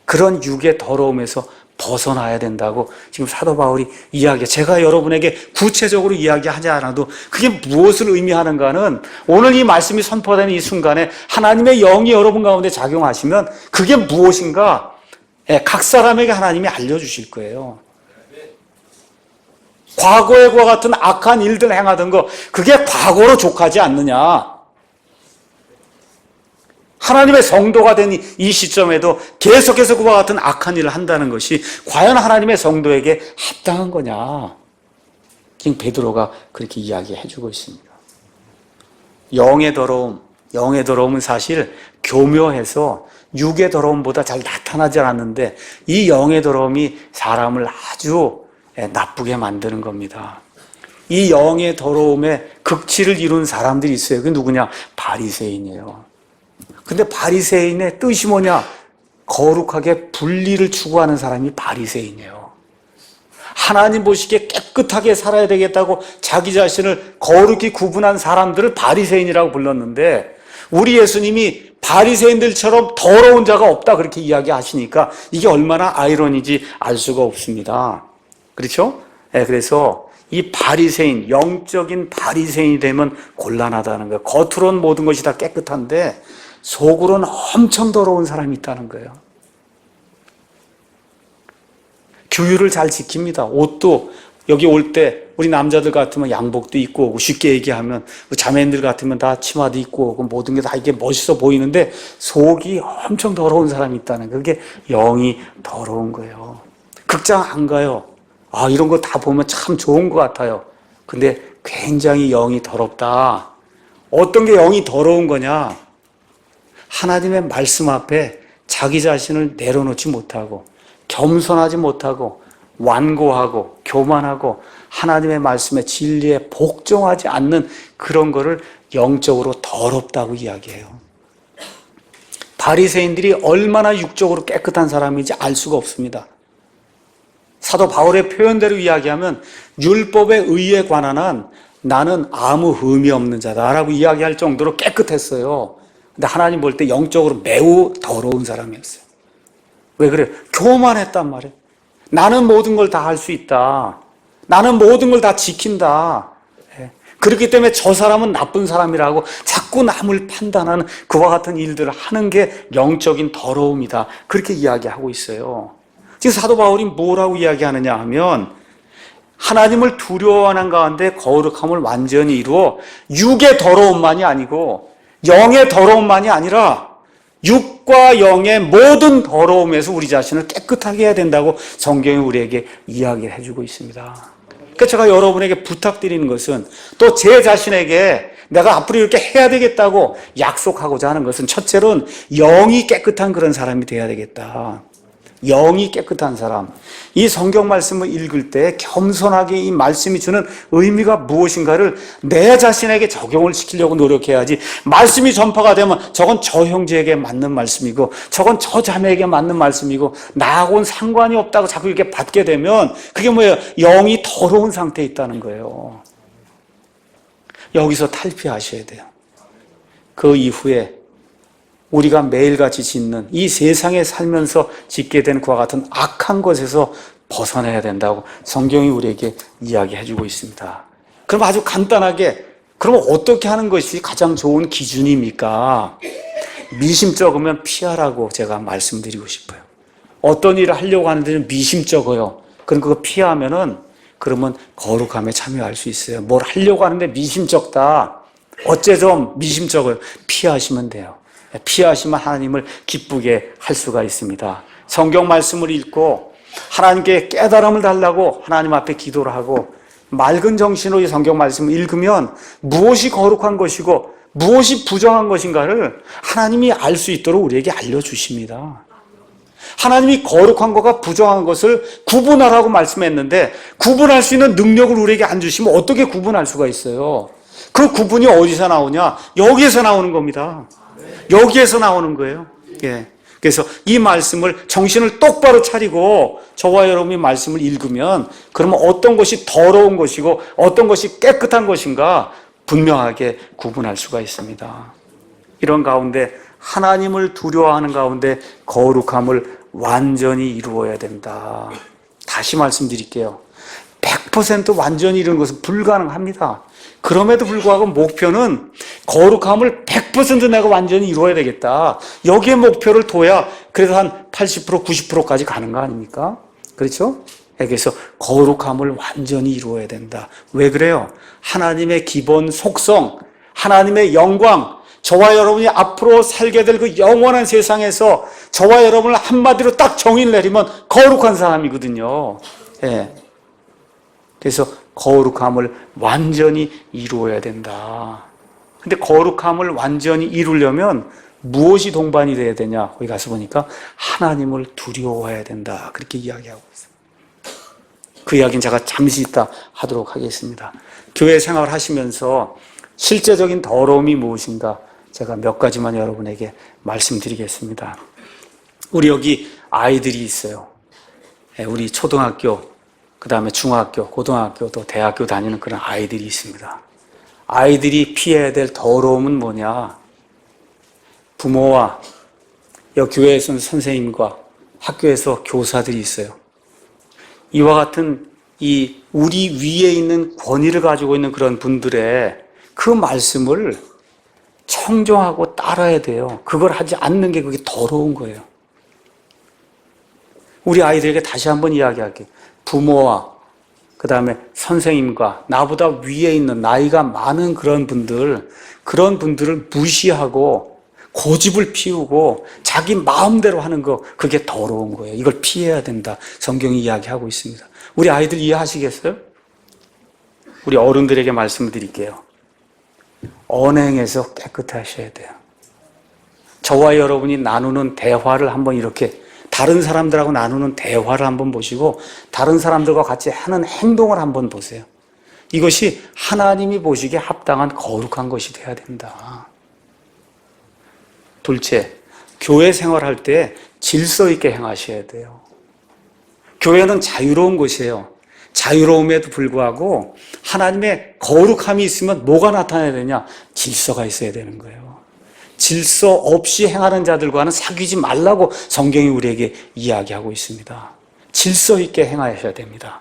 Speaker 1: 그런 육의 더러움에서 벗어나야 된다고 지금 사도 바울이 이야기해요. 제가 여러분에게 구체적으로 이야기하지 않아도 그게 무엇을 의미하는가는 오늘 이 말씀이 선포되는 이 순간에 하나님의 영이 여러분 가운데 작용하시면 그게 무엇인가 각 사람에게 하나님이 알려주실 거예요. 과거에 그와 같은 악한 일들 행하던 거 그게 과거로 족하지 않느냐. 하나님의 성도가 된 이 시점에도 계속해서 그와 같은 악한 일을 한다는 것이 과연 하나님의 성도에게 합당한 거냐. 지금 베드로가 그렇게 이야기해 주고 있습니다. 영의 더러움은 사실 교묘해서 육의 더러움보다 잘 나타나지 않았는데 이 영의 더러움이 사람을 아주 나쁘게 만드는 겁니다. 이 영의 더러움에 극치를 이룬 사람들이 있어요. 그게 누구냐? 바리새인이에요. 근데 바리새인의 뜻이 뭐냐? 거룩하게 분리를 추구하는 사람이 바리새인이에요. 하나님 보시기에 깨끗하게 살아야 되겠다고 자기 자신을 거룩히 구분한 사람들을 바리새인이라고 불렀는데 우리 예수님이 바리새인들처럼 더러운 자가 없다 그렇게 이야기하시니까 이게 얼마나 아이러니지 알 수가 없습니다. 그렇죠? 그래서 이 바리새인, 영적인 바리새인이 되면 곤란하다는 거예요. 겉으로는 모든 것이 다 깨끗한데 속으로는 엄청 더러운 사람이 있다는 거예요. 규율을 잘 지킵니다. 옷도 여기 올 때 우리 남자들 같으면 양복도 입고 오고 쉽게 얘기하면 자매님들 같으면 다 치마도 입고 오고 모든 게 다 이게 멋있어 보이는데 속이 엄청 더러운 사람이 있다는 거예요. 그게 영이 더러운 거예요. 극장 안 가요. 이런 거 다 보면 참 좋은 것 같아요. 근데 굉장히 영이 더럽다. 어떤 게 영이 더러운 거냐? 하나님의 말씀 앞에 자기 자신을 내려놓지 못하고 겸손하지 못하고 완고하고 교만하고 하나님의 말씀의 진리에 복종하지 않는 그런 거를 영적으로 더럽다고 이야기해요. 바리새인들이 얼마나 육적으로 깨끗한 사람인지 알 수가 없습니다. 사도 바울의 표현대로 이야기하면 율법의 의에 관한 한 나는 아무 흠이 없는 자다라고 이야기할 정도로 깨끗했어요. 근데 하나님 볼 때 영적으로 매우 더러운 사람이었어요. 왜 그래요? 교만했단 말이에요. 나는 모든 걸 다 할 수 있다. 나는 모든 걸 다 지킨다. 그렇기 때문에 저 사람은 나쁜 사람이라고 자꾸 남을 판단하는 그와 같은 일들을 하는 게 영적인 더러움이다. 그렇게 이야기하고 있어요. 지금 사도 바울이 뭐라고 이야기하느냐 하면 하나님을 두려워하는 가운데 거룩함을 완전히 이루어 육의 더러움만이 아니고 영의 더러움만이 아니라 육과 영의 모든 더러움에서 우리 자신을 깨끗하게 해야 된다고 성경이 우리에게 이야기를 해주고 있습니다. 그러니까 제가 여러분에게 부탁드리는 것은 또 제 자신에게 내가 앞으로 이렇게 해야 되겠다고 약속하고자 하는 것은 첫째로는 영이 깨끗한 그런 사람이 돼야 되겠다. 영이 깨끗한 사람. 이 성경 말씀을 읽을 때 겸손하게 이 말씀이 주는 의미가 무엇인가를 내 자신에게 적용을 시키려고 노력해야지 말씀이 전파가 되면 저건 저 형제에게 맞는 말씀이고 저건 저 자매에게 맞는 말씀이고 나하고는 상관이 없다고 자꾸 이렇게 받게 되면 그게 뭐예요? 영이 더러운 상태에 있다는 거예요. 여기서 탈피하셔야 돼요. 그 이후에 우리가 매일같이 짓는 이 세상에 살면서 짓게 된 그와 같은 악한 것에서 벗어나야 된다고 성경이 우리에게 이야기해 주고 있습니다. 그럼 아주 간단하게 그럼 어떻게 하는 것이 가장 좋은 기준입니까? 미심쩍으면 피하라고 제가 말씀드리고 싶어요. 어떤 일을 하려고 하는데 미심쩍어요. 그럼 그거 피하면은 그러면 거룩함에 참여할 수 있어요. 뭘 하려고 하는데 미심쩍다. 어째 좀 미심쩍어요. 피하시면 돼요. 피하시면 하나님을 기쁘게 할 수가 있습니다. 성경 말씀을 읽고 하나님께 깨달음을 달라고 하나님 앞에 기도를 하고 맑은 정신으로 이 성경 말씀을 읽으면 무엇이 거룩한 것이고 무엇이 부정한 것인가를 하나님이 알 수 있도록 우리에게 알려주십니다. 하나님이 거룩한 것과 부정한 것을 구분하라고 말씀했는데 구분할 수 있는 능력을 우리에게 안 주시면 어떻게 구분할 수가 있어요? 그 구분이 어디서 나오냐? 여기에서 나오는 겁니다. 여기에서 나오는 거예요. 예. 그래서 이 말씀을 정신을 똑바로 차리고 저와 여러분이 말씀을 읽으면 그러면 어떤 것이 더러운 것이고 어떤 것이 깨끗한 것인가 분명하게 구분할 수가 있습니다. 이런 가운데 하나님을 두려워하는 가운데 거룩함을 완전히 이루어야 된다. 다시 말씀드릴게요. 100% 완전히 이루는 것은 불가능합니다. 그럼에도 불구하고 목표는 거룩함을 100% 내가 완전히 이루어야 되겠다. 여기에 목표를 둬야 그래도 한 80%, 90%까지 가는 거 아닙니까? 그렇죠? 그래서 거룩함을 완전히 이루어야 된다. 왜 그래요? 하나님의 기본 속성, 하나님의 영광, 저와 여러분이 앞으로 살게 될 그 영원한 세상에서 저와 여러분을 한마디로 딱 정의를 내리면 거룩한 사람이거든요. 예. 그래서 거룩함을 완전히 이루어야 된다. 근데 거룩함을 완전히 이루려면 무엇이 동반이 돼야 되냐? 거기 가서 보니까 하나님을 두려워해야 된다. 그렇게 이야기하고 있어요. 그 이야기는 제가 잠시 있다 하도록 하겠습니다. 교회 생활을 하시면서 실제적인 더러움이 무엇인가 제가 몇 가지만 여러분에게 말씀드리겠습니다. 우리 여기 아이들이 있어요. 우리 초등학교, 그 다음에 중학교, 고등학교, 또 대학교 다니는 그런 아이들이 있습니다. 아이들이 피해야 될 더러움은 뭐냐? 부모와 여기 교회에서는 선생님과 학교에서 교사들이 있어요. 이와 같은 이 우리 위에 있는 권위를 가지고 있는 그런 분들의 그 말씀을 청종하고 따라야 돼요. 그걸 하지 않는 게 그게 더러운 거예요. 우리 아이들에게 다시 한번 이야기할게요. 부모와 그 다음에 선생님과 나보다 위에 있는 나이가 많은 그런 분들을 무시하고 고집을 피우고 자기 마음대로 하는 거 그게 더러운 거예요. 이걸 피해야 된다. 성경이 이야기하고 있습니다. 우리 아이들 이해하시겠어요? 우리 어른들에게 말씀을 드릴게요. 언행에서 깨끗하셔야 돼요. 저와 여러분이 나누는 대화를 한번 이렇게 다른 사람들하고 나누는 대화를 한번 보시고 다른 사람들과 같이 하는 행동을 한번 보세요. 이것이 하나님이 보시기에 합당한 거룩한 것이 돼야 된다. 둘째, 교회 생활할 때 질서 있게 행하셔야 돼요. 교회는 자유로운 곳이에요. 자유로움에도 불구하고 하나님의 거룩함이 있으면 뭐가 나타나야 되냐? 질서가 있어야 되는 거예요. 질서 없이 행하는 자들과는 사귀지 말라고 성경이 우리에게 이야기하고 있습니다. 질서 있게 행하셔야 됩니다.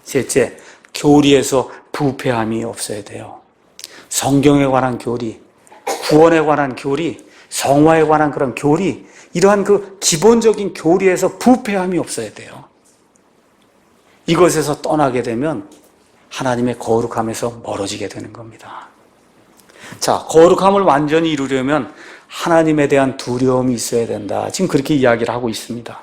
Speaker 1: 셋째, 교리에서 부패함이 없어야 돼요. 성경에 관한 교리, 구원에 관한 교리, 성화에 관한 그런 교리, 이러한 그 기본적인 교리에서 부패함이 없어야 돼요. 이것에서 떠나게 되면 하나님의 거룩함에서 멀어지게 되는 겁니다. 자, 거룩함을 완전히 이루려면 하나님에 대한 두려움이 있어야 된다. 지금 그렇게 이야기를 하고 있습니다.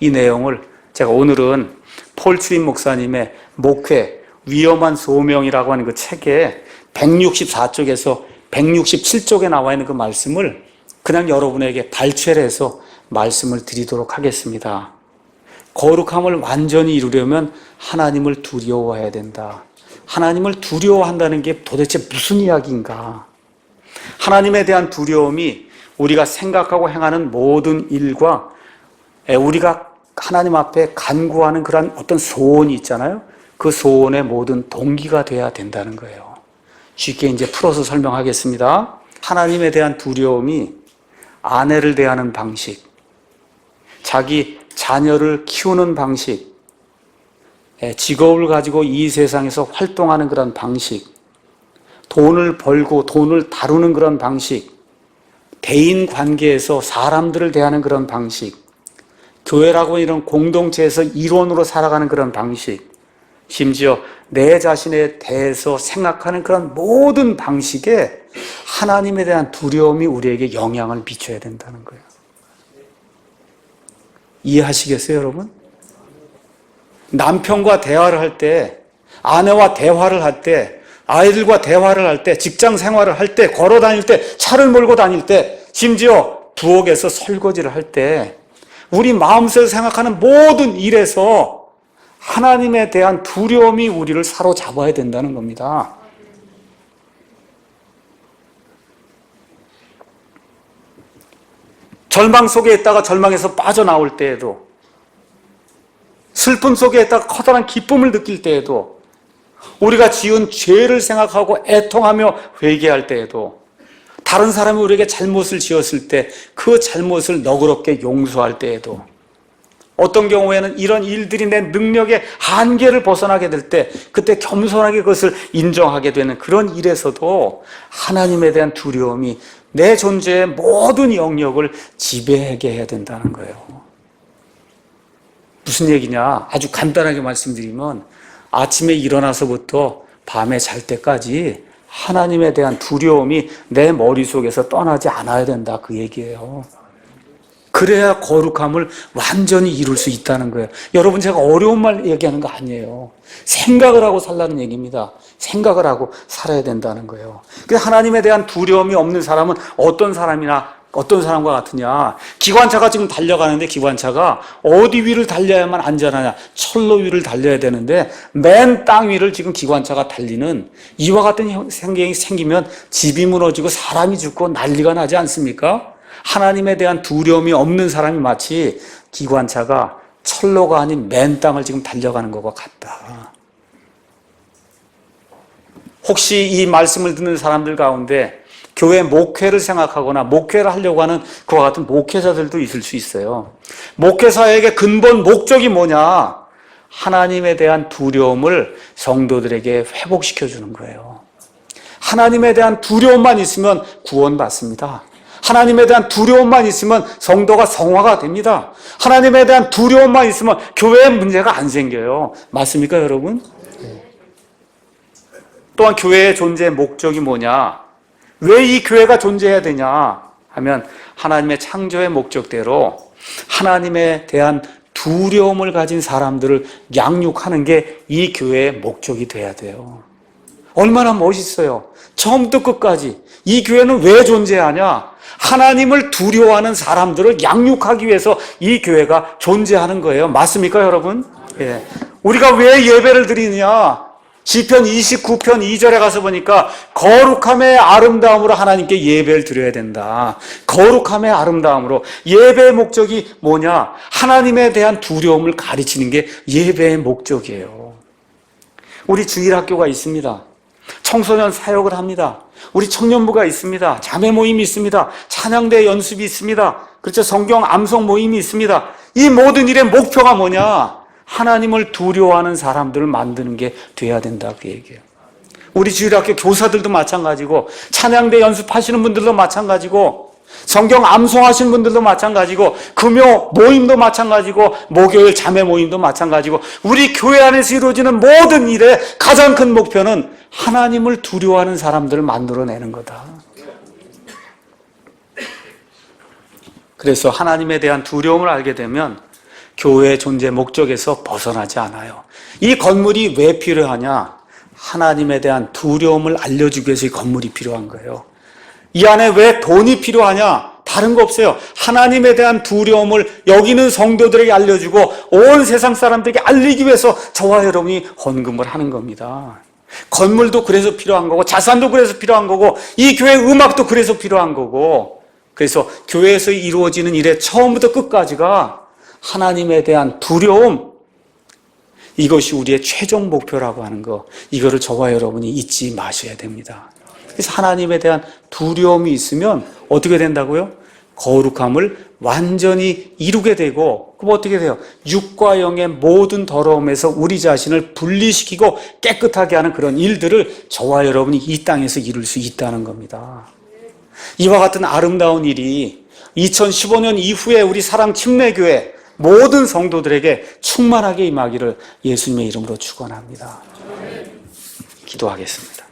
Speaker 1: 이 내용을 제가 오늘은 폴 트림 목사님의 목회 위험한 소명이라고 하는 그 책에 164쪽에서 167쪽에 나와 있는 그 말씀을 그냥 여러분에게 발췌를 해서 말씀을 드리도록 하겠습니다. 거룩함을 완전히 이루려면 하나님을 두려워해야 된다. 하나님을 두려워한다는 게 도대체 무슨 이야기인가? 하나님에 대한 두려움이 우리가 생각하고 행하는 모든 일과 우리가 하나님 앞에 간구하는 그런 어떤 소원이 있잖아요. 그 소원의 모든 동기가 돼야 된다는 거예요. 쉽게 이제 풀어서 설명하겠습니다. 하나님에 대한 두려움이 아내를 대하는 방식, 자기 자녀를 키우는 방식, 직업을 가지고 이 세상에서 활동하는 그런 방식, 돈을 벌고 돈을 다루는 그런 방식, 대인 관계에서 사람들을 대하는 그런 방식, 교회라고 이런 공동체에서 일원으로 살아가는 그런 방식, 심지어 내 자신에 대해서 생각하는 그런 모든 방식에 하나님에 대한 두려움이 우리에게 영향을 미쳐야 된다는 거예요. 이해하시겠어요, 여러분? 남편과 대화를 할 때, 아내와 대화를 할 때, 아이들과 대화를 할 때, 직장 생활을 할 때, 걸어 다닐 때, 차를 몰고 다닐 때, 심지어 부엌에서 설거지를 할 때, 우리 마음속에서 생각하는 모든 일에서 하나님에 대한 두려움이 우리를 사로잡아야 된다는 겁니다. 절망 속에 있다가 절망에서 빠져나올 때에도, 슬픔 속에 있다가 커다란 기쁨을 느낄 때에도, 우리가 지은 죄를 생각하고 애통하며 회개할 때에도, 다른 사람이 우리에게 잘못을 지었을 때 그 잘못을 너그럽게 용서할 때에도, 어떤 경우에는 이런 일들이 내 능력의 한계를 벗어나게 될 때 그때 겸손하게 그것을 인정하게 되는 그런 일에서도 하나님에 대한 두려움이 내 존재의 모든 영역을 지배하게 해야 된다는 거예요. 무슨 얘기냐? 아주 간단하게 말씀드리면 아침에 일어나서부터 밤에 잘 때까지 하나님에 대한 두려움이 내 머릿속에서 떠나지 않아야 된다, 그 얘기예요. 그래야 거룩함을 완전히 이룰 수 있다는 거예요. 여러분, 제가 어려운 말 얘기하는 거 아니에요. 생각을 하고 살라는 얘기입니다. 생각을 하고 살아야 된다는 거예요. 그래서 하나님에 대한 두려움이 없는 사람은 어떤 사람과 같으냐? 기관차가 지금 달려가는데 기관차가 어디 위를 달려야만 안전하냐? 철로 위를 달려야 되는데 맨 땅 위를 지금 기관차가 달리는 이와 같은 상황이 생기면 집이 무너지고 사람이 죽고 난리가 나지 않습니까? 하나님에 대한 두려움이 없는 사람이 마치 기관차가 철로가 아닌 맨 땅을 지금 달려가는 것과 같다. 혹시 이 말씀을 듣는 사람들 가운데 교회 목회를 생각하거나 목회를 하려고 하는 그와 같은 목회자들도 있을 수 있어요. 목회사에게 근본 목적이 뭐냐? 하나님에 대한 두려움을 성도들에게 회복시켜주는 거예요. 하나님에 대한 두려움만 있으면 구원받습니다. 하나님에 대한 두려움만 있으면 성도가 성화가 됩니다. 하나님에 대한 두려움만 있으면 교회에 문제가 안 생겨요. 맞습니까, 여러분? 또한 교회의 존재의 목적이 뭐냐? 왜 이 교회가 존재해야 되냐 하면 하나님의 창조의 목적대로 하나님에 대한 두려움을 가진 사람들을 양육하는 게 이 교회의 목적이 돼야 돼요. 얼마나 멋있어요. 처음부터 끝까지 이 교회는 왜 존재하냐? 하나님을 두려워하는 사람들을 양육하기 위해서 이 교회가 존재하는 거예요. 맞습니까, 여러분? 예. 우리가 왜 예배를 드리느냐? 시편 29편 2절에 가서 보니까 거룩함의 아름다움으로 하나님께 예배를 드려야 된다. 거룩함의 아름다움으로. 예배의 목적이 뭐냐? 하나님에 대한 두려움을 가르치는 게 예배의 목적이에요. 우리 주일학교가 있습니다. 청소년 사역을 합니다. 우리 청년부가 있습니다. 자매 모임이 있습니다. 찬양대 연습이 있습니다. 그렇죠. 성경 암송 모임이 있습니다. 이 모든 일의 목표가 뭐냐? 하나님을 두려워하는 사람들을 만드는 게 돼야 된다, 그 얘기예요. 우리 주일학교 교사들도 마찬가지고, 찬양대 연습하시는 분들도 마찬가지고, 성경 암송하시는 분들도 마찬가지고, 금요 모임도 마찬가지고, 목요일 자매 모임도 마찬가지고, 우리 교회 안에서 이루어지는 모든 일의 가장 큰 목표는 하나님을 두려워하는 사람들을 만들어내는 거다. 그래서 하나님에 대한 두려움을 알게 되면 교회의 존재 목적에서 벗어나지 않아요. 이 건물이 왜 필요하냐? 하나님에 대한 두려움을 알려주기 위해서 이 건물이 필요한 거예요. 이 안에 왜 돈이 필요하냐? 다른 거 없어요. 하나님에 대한 두려움을 여기는 성도들에게 알려주고 온 세상 사람들에게 알리기 위해서 저와 여러분이 헌금을 하는 겁니다. 건물도 그래서 필요한 거고, 자산도 그래서 필요한 거고, 이 교회 음악도 그래서 필요한 거고, 그래서 교회에서 이루어지는 일의 처음부터 끝까지가 하나님에 대한 두려움, 이것이 우리의 최종 목표라고 하는 거, 이거를 저와 여러분이 잊지 마셔야 됩니다. 그래서 하나님에 대한 두려움이 있으면 어떻게 된다고요? 거룩함을 완전히 이루게 되고, 그럼 어떻게 돼요? 육과 영의 모든 더러움에서 우리 자신을 분리시키고 깨끗하게 하는 그런 일들을 저와 여러분이 이 땅에서 이룰 수 있다는 겁니다. 이와 같은 아름다운 일이 2015년 이후에 우리 사랑 침례교회, 모든 성도들에게 충만하게 임하기를 예수님의 이름으로 축원합니다. 기도하겠습니다.